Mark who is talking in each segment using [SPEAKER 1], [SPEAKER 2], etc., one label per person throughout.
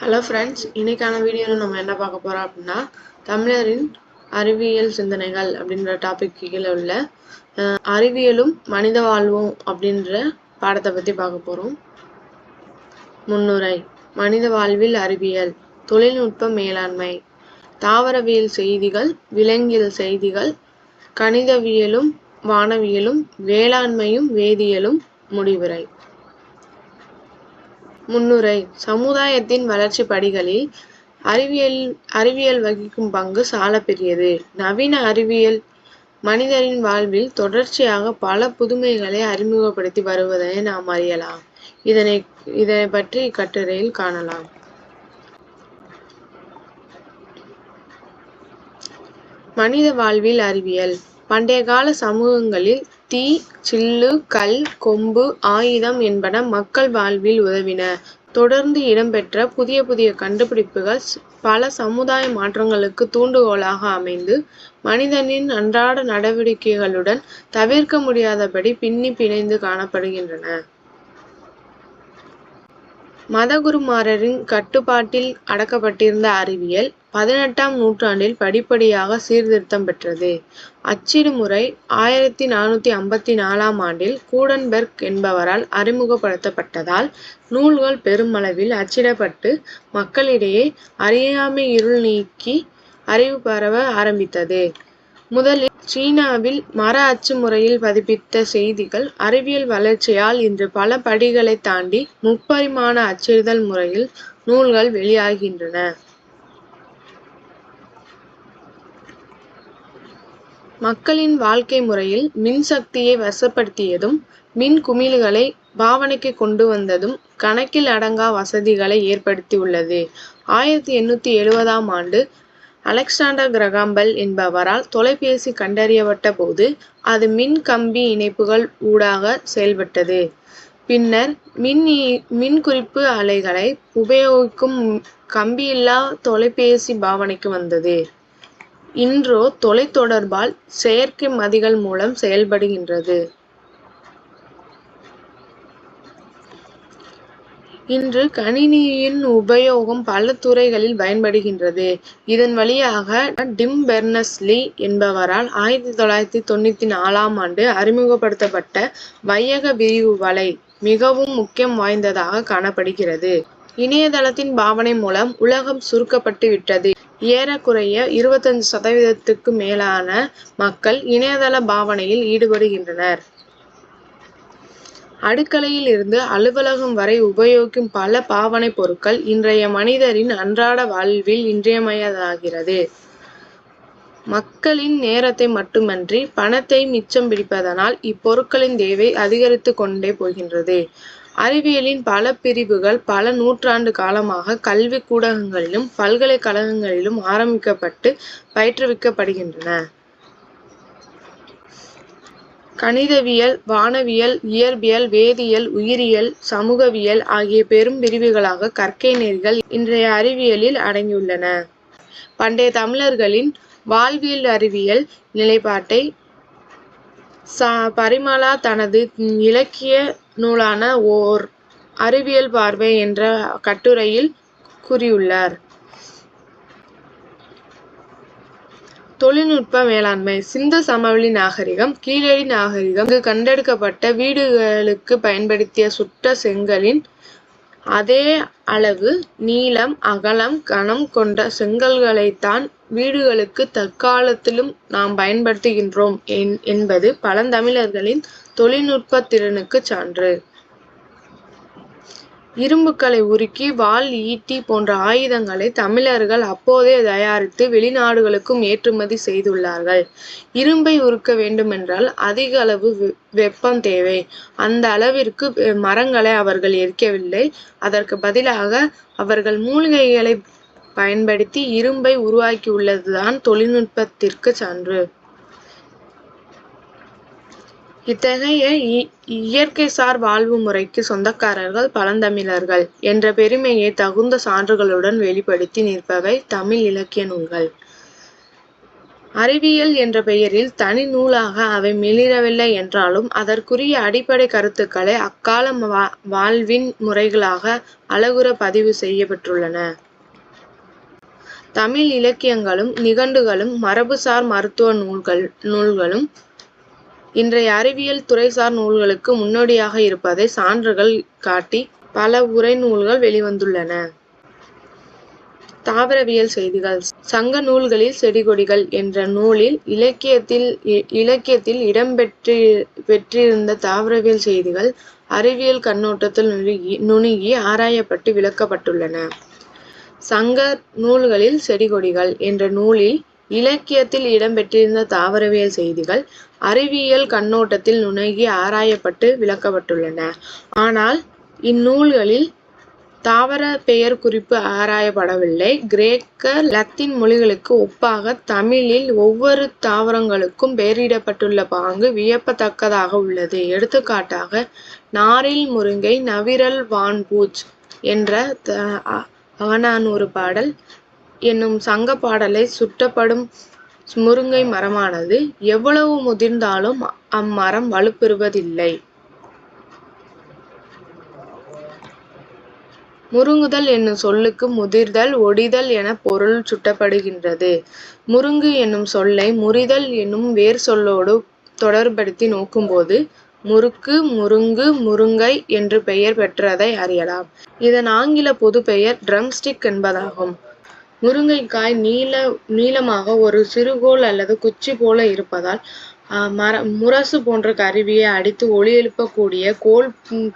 [SPEAKER 1] Hello friends, இன்னைக்கான வீடியோவில் நம்ம என்ன பார்க்க போகிறோம் அப்படின்னா, தமிழரின் அறிவியல் சிந்தனைகள் அப்படின்ற டாபிக் கீழே உள்ள அறிவியலும் மனித வாழ்வும் அப்படின்ற பாடத்தை பற்றி பார்க்க போகிறோம். முன்னுரை: மனித வாழ்வில் அறிவியல், தொழில்நுட்ப மேலாண்மை, தாவரவியல் செய்திகள், விலங்கியல் செய்திகள், கணிதவியலும் வானவியலும், வேளாண்மையும் வேதியியலும். முடிவுரை. முன்னுரை: சமுதாயத்தின் வளர்ச்சி படிகளில் அறிவியல் வகிக்கும் பங்கு சாலப் பெரியது. நவீன அறிவியல் மனிதரின் வாழ்வில் தொடர்ச்சியாக பல புதுமைகளை அறிமுகப்படுத்தி வருவதை நாம் அறியலாம். இதனை பற்றி இக்கட்டுரையில் காணலாம். மனித வாழ்வில் அறிவியல். பண்டைய கால சமூகங்களில் தீ, சில்லு, கல், கொம்பு, ஆயுதம் என்பன மக்கள் வாழ்வில் உதவின. தொடர்ந்து இடம்பெற்ற புதிய புதிய கண்டுபிடிப்புகள் பல சமுதாய மாற்றங்களுக்கு தூண்டுகோலாக அமைந்து மனிதனின் அன்றாட நடவடிக்கைகளுடன் தவிர்க்க முடியாதபடி பின்னி பிணைந்து காணப்படுகின்றன. மதகுருமாரின் கட்டுப்பாட்டில் அடக்கப்பட்டிருந்த அறிவியல் 18ஆம் நூற்றாண்டில் படிப்படியாக சீர்திருத்தம் பெற்றது. அச்சிடு முறை 1454ஆம் ஆண்டில் கூடன்பெர்க் என்பவரால் அறிமுகப்படுத்தப்பட்டதால் நூல்கள் பெருமளவில் அச்சிடப்பட்டு மக்களிடையே அறியாமை இருள் நீக்கி அறிவு பரவ ஆரம்பித்தது. முதலில் சீனாவில் மர அச்சு முறையில் பதிப்பித்த செய்திகள் அறிவியல் வளர்ச்சியால் இன்று பல படிகளை தாண்டி முப்பரிமாண அச்சிடுதல் முறையில் நூல்கள் வெளியாகின்றன. மக்களின் வாழ்க்கை முறையில் மின்சக்தியை வசப்படுத்தியதும் மின் குமிழ்களை பாவனைக்கு கொண்டு வந்ததும் கணக்கில் அடங்கா வசதிகளை ஏற்படுத்தியுள்ளது. 1870ஆம் ஆண்டு அலெக்சாண்டர் கிரகாம் பெல் என்பவரால் தொலைபேசி கண்டறியப்பட்ட போது அது மின் கம்பி இணைப்புகள் ஊடாக செயல்பட்டது. பின்னர் மின் குறிப்பு அலைகளை உபயோகிக்கும் கம்பியில்லா தொலைபேசி பாவனைக்கு வந்தது. இன்றோ தொலைத்தொடர்பால் செயற்கை மதிகள் மூலம் செயல்படுகின்றது. இன்று கணினியின் உபயோகம் பல துறைகளில் பயன்படுகின்றது. இதன் வழியாக டிம் பெர்னர்ஸ்-லீ என்பவரால் 1994ஆம் ஆண்டு அறிமுகப்படுத்தப்பட்ட வையக விரிவு வலை மிகவும் முக்கியம் வாய்ந்ததாக காணப்படுகிறது. இணையதளத்தின் பாவனை மூலம் உலகம் சுருக்கப்பட்டு விட்டது. ஏறக்குறைய 25% மேலான மக்கள் இணையதள பாவனையில் ஈடுபடுகின்றனர். அடுக்கலையில் இருந்து அலுவலகம் வரை உபயோகிக்கும் பல பாவனை பொருட்கள் இன்றைய மனிதரின் அன்றாட வாழ்வில் இன்றியமையாததாகிறது. மக்களின் நேரத்தை மட்டுமன்றி பணத்தை மிச்சம் பிடிப்பதனால் இப்பொருட்களின் தேவை அதிகரித்து கொண்டே போகின்றது. அறிவியலின் பல பிரிவுகள் பல நூற்றாண்டு காலமாக கல்வி கூடங்களிலும் பல்கலைக்கழகங்களிலும் ஆரம்பிக்கப்பட்டு பயிற்றுவிக்கப்படுகின்றன. கணிதவியல், வானவியல், இயற்பியல், வேதியியல், உயிரியல், சமூகவியல் ஆகிய பெரும் பிரிவுகளாக கற்கை நெறிகள் இன்றைய அறிவியலில் அடங்கியுள்ளன. பண்டைய தமிழர்களின் வாழ்வியல் அறிவியல் நிலைப்பாட்டை பரிமளா தனது இலக்கிய நூலான ஓர் அறிவியல் பார்வை என்ற கட்டுரையில் கூறியுள்ளார். தொழில்நுட்ப மேலாண்மை. சிந்து சமவெளி நாகரிகம், கீழடி நாகரிகம் இங்கு கண்டெடுக்கப்பட்ட வீடுகளுக்கு பயன்படுத்திய சுட்ட செங்கலின் அதே அளவு நீளம், அகலம், கனம் கொண்ட செங்கல்களைத்தான் வீடுகளுக்கு தற்காலத்திலும் நாம் பயன்படுத்துகின்றோம் என்பது பழந்தமிழர்களின் தொழில்நுட்ப திறனுக்கு சான்று. இரும்புக்களை உருக்கி வாள், ஈட்டி போன்ற ஆயுதங்களை தமிழர்கள் அப்போதே தயாரித்து வெளிநாடுகளுக்கும் ஏற்றுமதி செய்துள்ளார்கள். இரும்பை உருக்க வேண்டுமென்றால் அதிக அளவு வெப்பம் தேவை. அந்த அளவிற்கு மரங்களை அவர்கள் எரிக்கவில்லை. அதற்கு பதிலாக அவர்கள் மூலிகைகளை பயன்படுத்தி இரும்பை உருவாக்கியுள்ளதுதான் தொழில்நுட்பத்திற்கு சான்று. இத்தகைய இயற்கைசார் வாழ்வு முறைக்கு சொந்தக்காரர்கள் பழந்தமிழர்கள் என்ற பெருமையை தகுந்த சான்றுகளுடன் வெளிப்படுத்தி நிற்பவை தமிழ் இலக்கிய நூல்கள். அறிவியல் என்ற பெயரில் தனி நூலாக அவை மிளிரவில்லை என்றாலும் அதற்குரிய அடிப்படை கருத்துக்களை அக்கால வாழ்வின் முறைகளாக அழகுற பதிவு செய்யப்பட்டுள்ளன. தமிழ் இலக்கியங்களும் நிகண்டுகளும் மரபுசார் மருத்துவ நூல்களும் இன்றைய அறிவியல் துறைசார் நூல்களுக்கு முன்னோடியாக இருப்பதை சான்றுகள் காட்டி பல உரை நூல்கள் வெளிவந்துள்ளன. தாவரவியல் செய்திகள். சங்க நூல்களில் செடிகொடிகள் என்ற நூலில் இலக்கியத்தில் இடம்பெற்றிருந்த தாவரவியல் செய்திகள் அறிவியல் கண்ணோட்டத்தில் நுணுகி ஆராயப்பட்டு விளக்கப்பட்டுள்ளன. சங்க நூல்களில் செடிகொடிகள் என்ற நூலில் இலக்கியத்தில் இடம்பெற்றிருந்த தாவரவியல் செய்திகள் அறிவியல் கண்ணோட்டத்தில் நுணுகி ஆராயப்பட்டு விளக்கப்பட்டுள்ளன. ஆனால் இந்நூல்களில் தாவர பெயர் குறிப்பு ஆராயப்படவில்லை. கிரேக்க லத்தீன் மொழிகளுக்கு ஒப்பாக தமிழில் ஒவ்வொரு தாவரங்களுக்கும் பெயரிடப்பட்டுள்ள பாங்கு வியப்பத்தக்கதாக உள்ளது. எடுத்துக்காட்டாக நாரில் முருங்கை நவிரல் வான்பூச் என்ற அகநானூறு பாடல் என்னும் சங்க பாடலை சுட்டப்படும் முருங்கை மரமானது எவ்வளவு முதிர்ந்தாலும் அம்மரம் வலுப்பெறுவதில்லை. முருங்குதல் என்னும் சொல்லுக்கு முதிர்தல் ஒடிதல் என பொருள் சுட்டப்படுகின்றது. முருங்கு என்னும் சொல்லை முறிதல் என்னும் வேர் சொல்லோடு தொடர்படுத்தி நோக்கும்போது முறுக்கு முருங்கு முருங்கை என்று பெயர் பெற்றதை அறியலாம். இதன் ஆங்கில பொது பெயர் ட்ரம்ஸ்டிக் என்பதாகும். முருங்கைக்காய் நீளமாக ஒரு சிறுகோல் அல்லது குச்சி போல இருப்பதால் முரசு போன்ற கருவியை அடித்து ஒலி எழுப்பக்கூடிய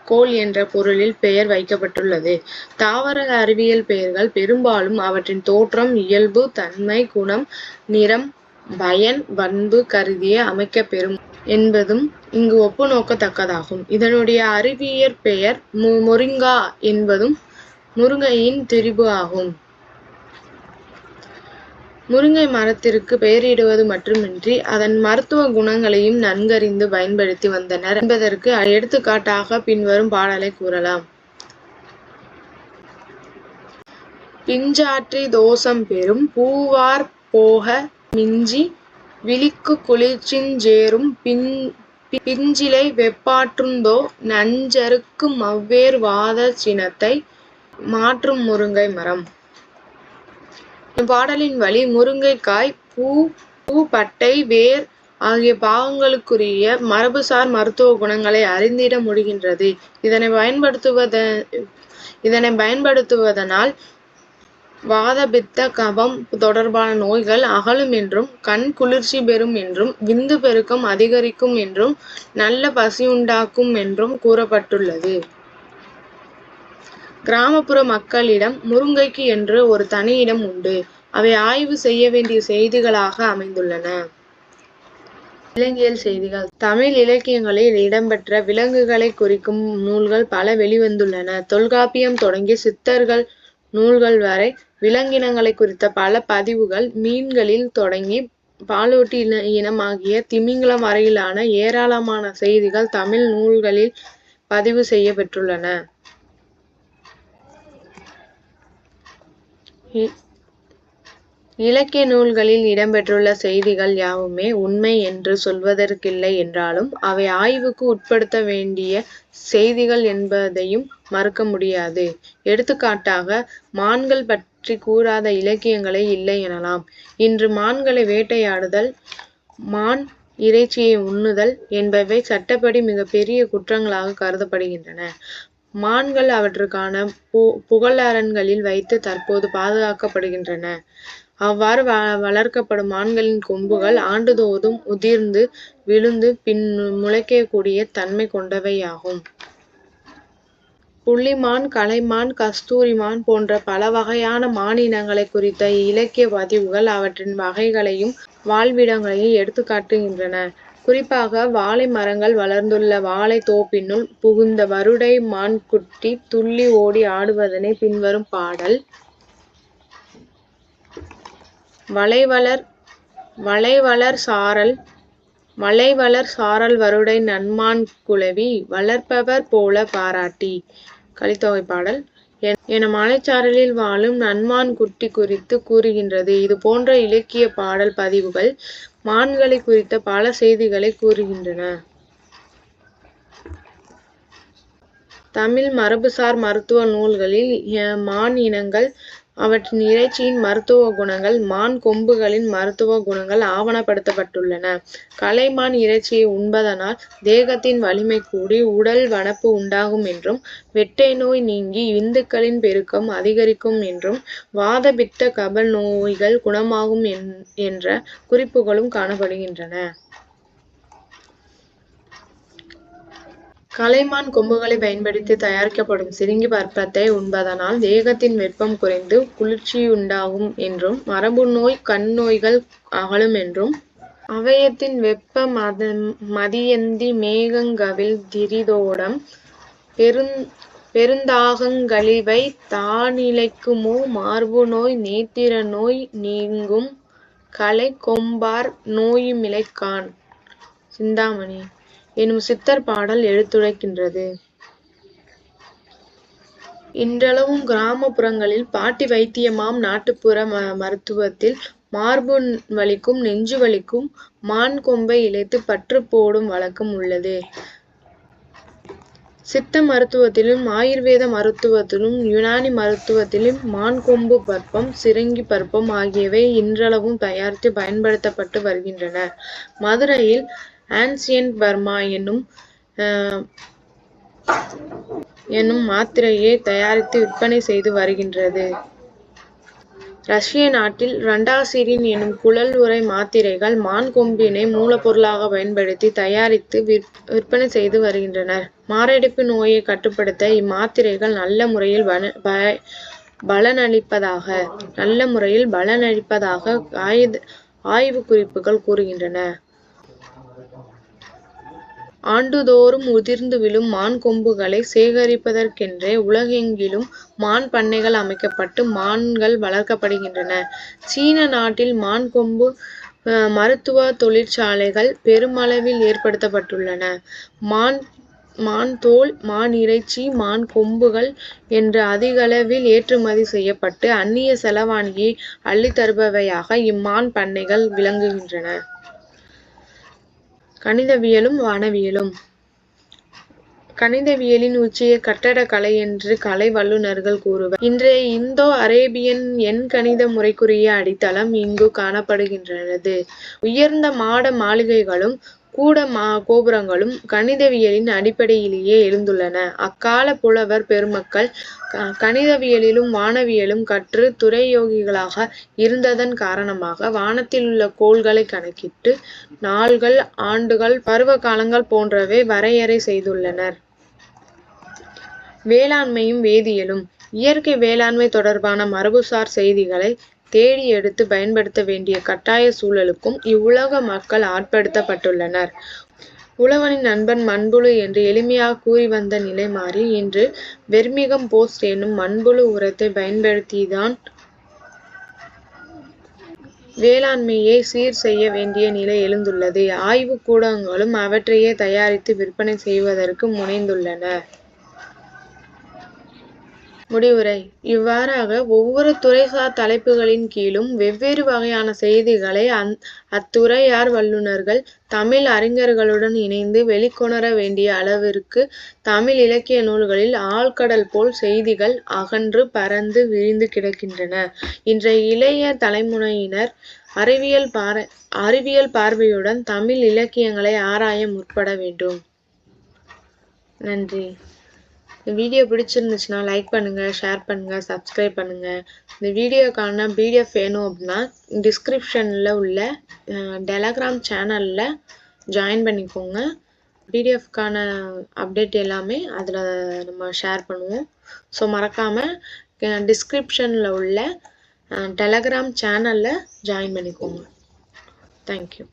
[SPEAKER 1] கோல் என்ற பொருளில் பெயர் வைக்கப்பட்டுள்ளது. தாவர அறிவியல் பெயர்கள் பெரும்பாலும் அவற்றின் தோற்றம் இயல்பு தன்மை குணம் நிறம் பயன் பண்பு கருதியே அமைக்கப்பெறும் என்பதும் இங்கு ஒப்பு நோக்கத்தக்கதாகும். இதனுடைய அறிவியற் பெயர் மொரிங்கா என்பதும் முருங்கையின் திரிபு ஆகும். முருங்கை மரத்திற்கு பெயரிடுவது மட்டுமின்றி அதன் மருத்துவ குணங்களையும் நன்கறிந்து பயன்படுத்தி வந்தனர் என்பதற்கு எடுத்துக்காட்டாக பின்வரும் பாடலை கூறலாம். பிஞ்சாற்றி தோசம் பெறும் பூவார் போக மிஞ்சி விழிக்கு குளிர்ச்சிஞ் சேரும் பிஞ்சிலை வெப்பாற்றுந்தோ நஞ்சருக்கு மவ்வேர் வாத சினத்தை மாற்றும் முருங்கை மரம். பாடலின் வழி முருங்கைக்காய் பூ பட்டை வேர் ஆகிய பாகங்களுக்குரிய மரபுசார் மருத்துவ குணங்களை அறிந்திட முடிகின்றது. இதனை பயன்படுத்துவதனால் வாத பித்த கபம் தொடர்பான நோய்கள் அகலும் என்றும் கண் குளிர்ச்சி பெறும் என்றும் விந்து பெருக்கம் அதிகரிக்கும் என்றும் நல்ல பசியுண்டாக்கும் என்றும் கூறப்பட்டுள்ளது. கிராமப்புற மக்களிடம் முருங்கைக்கு என்று ஒரு தனி இடம் உண்டு. அவை ஆய்வு செய்ய வேண்டிய செய்திகளாக அமைந்துள்ளன. விலங்கியல் செய்திகள். தமிழ் இலக்கியங்களில் இடம்பெற்ற விலங்குகளை குறிக்கும் நூல்கள் பல வெளிவந்துள்ளன. தொல்காப்பியம் தொடங்கி சித்தர்கள் நூல்கள் வரை விலங்கினங்களை குறித்த பல பதிவுகள் மீன்களில் தொடங்கி பாலூட்டி இனமாகிய திமிங்கலம் வரையிலான ஏராளமான செய்திகள் தமிழ் நூல்களில் பதிவு செய்யப்பெற்றுள்ளன. இலக்கிய நூல்களில் இடம்பெற்றுள்ள செய்திகள் யாவுமே உண்மை என்று சொல்வதற்கில்லை என்றாலும் அவை ஆய்வுக்கு உட்படுத்த வேண்டிய செய்திகள் என்பதையும் மறுக்க முடியாது. எடுத்துக்காட்டாக மான்கள் பற்றி கூறாத இலக்கியங்களே இல்லை எனலாம். இன்று மான்களை வேட்டையாடுதல் மான் இறைச்சியை உண்ணுதல் என்பவை சட்டப்படி மிக பெரிய குற்றங்களாக கருதப்படுகின்றன. மான்கள் அவற்றுக்கான புகழரண்களில் வைத்து தற்போது பாதுகாக்கப்படுகின்றன. அவ்வாறு வளர்க்கப்படும் மான்களின் கொம்புகள் ஆண்டுதோறும் உதிர்ந்து விழுந்து பின் முளைக்கக்கூடிய தன்மை கொண்டவையாகும். புள்ளிமான் கலைமான் கஸ்தூரிமான் போன்ற பல வகையான மானினங்களை குறித்த இலக்கிய பதிவுகள் அவற்றின் வகைகளையும் வாழ்விடங்களையும் எடுத்து காட்டுகின்றன. குறிப்பாக வாழை மரங்கள் வளர்ந்துள்ள வாழை தோப்பினுள் புகுந்த வருடை மான்குட்டி துள்ளி ஓடி ஆடுவதனை பின்வரும் பாடல். வளைவளர் சாரல் வருடை நன்மான் குளவி வளர்ப்பவர் போல பாராட்டி. கலித்தொகை பாடல். என மலைச்சாரலில் வாழும் நன்மான் குட்டி குறித்து கூறுகின்றது. இது போன்ற இலக்கிய பாடல் பதிவுகள் மான்களை குறித்த பல செய்திகளை கூறுகின்றன. தமிழ் மரபுசார் மருத்துவ நூல்களில் மான் இனங்கள், அவற்றின் இறைச்சியின் மருத்துவ குணங்கள், மான் கொம்புகளின் மருத்துவ குணங்கள் ஆவணப்படுத்தப்பட்டுள்ளன. கலைமான் இறைச்சியை உண்பதனால் தேகத்தின் வலிமை கூடி உடல் வனப்பு உண்டாகும் என்றும், வெட்டை நோய் நீங்கி விந்துக்களின் பெருக்கம் அதிகரிக்கும் என்றும், வாத பித்த கப நோய்கள் குணமாகும் என்ற குறிப்புகளும் காணப்படுகின்றன. கலைமான் கொம்புகளை பயன்படுத்தி தயாரிக்கப்படும் சிறுங்கி பற்பத்தை உண்பதனால் தேகத்தின் வெப்பம் குறைந்து குளிர்ச்சியுண்டாகும் என்றும், மரபு நோய் கண் நோய்கள் அகலும் என்றும், அவயத்தின் வெப்ப மதியந்தி மேகங்கவிழ் திரிதோடம் பெருந்தாகங்களிவை தானிலைக்குமோ மார்பு நோய் நேத்திர நோய் நீங்கும் கலை கொம்பார் நோயுமிலைக்கான் சிந்தாமணி எனும் சித்தர் பாடல் எடுத்துரைக்கின்றது. இன்றளவும் கிராமப்புறங்களில் பாட்டி வைத்தியமாம் நாட்டுப்புற மருத்துவத்தில் மார்பு வலிக்கும் நெஞ்சு வலிக்கும் மான் கொம்பை இழைத்து பற்று போடும் வழக்கம் உள்ளது. சித்த மருத்துவத்திலும் ஆயுர்வேத மருத்துவத்திலும் யுனானி மருத்துவத்திலும் மான் கொம்பு பற்பம், சிறுங்கி பற்பம் ஆகியவை இன்றளவும் தயாரித்து பயன்படுத்தப்பட்டு வருகின்றன. மதுரையில் ஆன்சியன்ட் பர்மா என்னும் மாத்திரையை தயாரித்து விற்பனை செய்து வருகின்றது. ரஷ்ய நாட்டில் ரண்டாசிரின் எனும் குழல் உறை மாத்திரைகள் மான் கொம்பினை மூலப்பொருளாக பயன்படுத்தி தயாரித்து விற்பனை செய்து வருகின்றனர். மாரடைப்பு நோயை கட்டுப்படுத்த இம்மாத்திரைகள் நல்ல முறையில் பலனளிப்பதாக ஆய்வு குறிப்புகள் கூறுகின்றன. ஆண்டுதோறும் உதிர்ந்து விழும் மான் கொம்புகளை சேகரிப்பதற்கென்றே உலகெங்கிலும் மான் பண்ணைகள் அமைக்கப்பட்டு மான்கள் வளர்க்கப்படுகின்றன. சீன நாட்டில் மான் கொம்பு மருத்துவ தொழிற்சாலைகள் பெருமளவில் ஏற்படுத்தப்பட்டுள்ளன. மான் தோல், மான் இறைச்சி, மான் கொம்புகள் என்று அதிகளவில் ஏற்றுமதி செய்யப்பட்டு அந்நிய செலவாணியை அள்ளித்தருபவையாக இம்மான் பண்ணைகள் விளங்குகின்றன. கணிதவியலும் வானவியலும். கணிதவியலின் உச்சியை கட்டடக்கலை என்று கலை வல்லுநர்கள் கூறுவர். இன்றைய இந்தோ அரேபியன் எண்கணித முறைக்குரிய அடித்தளம் இங்கு காணப்படுகின்றது. உயர்ந்த மாட மாளிகைகளும் கூட கோபுரங்களும் கணிதவியலின் அடிப்படையிலேயே எழுந்துள்ளன. அக்கால புலவர் பெருமக்கள் கணிதவியலிலும் வானவியலும் கற்று துறையோகிகளாக இருந்ததன் காரணமாக வானத்திலுள்ள கோள்களை கணக்கிட்டு நாள்கள், ஆண்டுகள், பருவ காலங்கள் போன்றவை வரையறை செய்துள்ளனர். வேளாண்மையும் வேதியியலும். இயற்கை வேளாண்மை தொடர்பான மரபுசார் செய்திகளை தேடி எடுத்து பயன்படுத்த வேண்டிய கட்டாய சூழலுக்கும் இவ்வுலக மக்கள் ஆட்படுத்தப்பட்டுள்ளனர். உழவனின் நண்பன் மண்புழு என்று எளிமையாக கூறி வந்த நிலை மாறி இன்று வெர்மிகம் போஸ்ட் என்னும் மண்புழு உரத்தை பயன்படுத்திதான் வேளாண்மையை சீர் செய்ய வேண்டிய நிலை எழுந்துள்ளது. ஆய்வு கூடங்களும் அவற்றையே தயாரித்து விற்பனை செய்வதற்கு முனைந்துள்ளன. முடிவுரை. இவ்வாறாக ஒவ்வொரு துறைசார் தலைப்புகளின் கீழும் வெவ்வேறு வகையான செய்திகளை அத்துறையார் வல்லுநர்கள் தமிழ் அறிஞர்களுடன் இணைந்து வெளிக்கொணர வேண்டிய அளவிற்கு தமிழ் இலக்கிய நூல்களில் ஆழ்கடல் போல் செய்திகள் அகன்று பரந்து விரிந்து கிடக்கின்றன. இன்றைய இளைய தலைமுறையினர் அறிவியல் பார்வையுடன் தமிழ் இலக்கியங்களை ஆராய முற்பட வேண்டும். நன்றி. இந்த வீடியோ பிடிச்சிருந்துச்சுன்னா லைக் பண்ணுங்கள், ஷேர் பண்ணுங்கள், சப்ஸ்கிரைப் பண்ணுங்கள். இந்த வீடியோக்கான பிடிஎஃப் வேணும் அப்படின்னா டிஸ்கிரிப்ஷனில் உள்ள டெலகிராம் சேனலில் ஜாயின் பண்ணிக்கோங்க. பிடிஎஃப்கான அப்டேட் எல்லாமே அதில் நம்ம ஷேர் பண்ணுவோம். ஸோ மறக்காமல் டிஸ்கிரிப்ஷனில் உள்ள டெலகிராம் சேனலில் ஜாயின் பண்ணிக்கோங்க. தேங்க்யூ.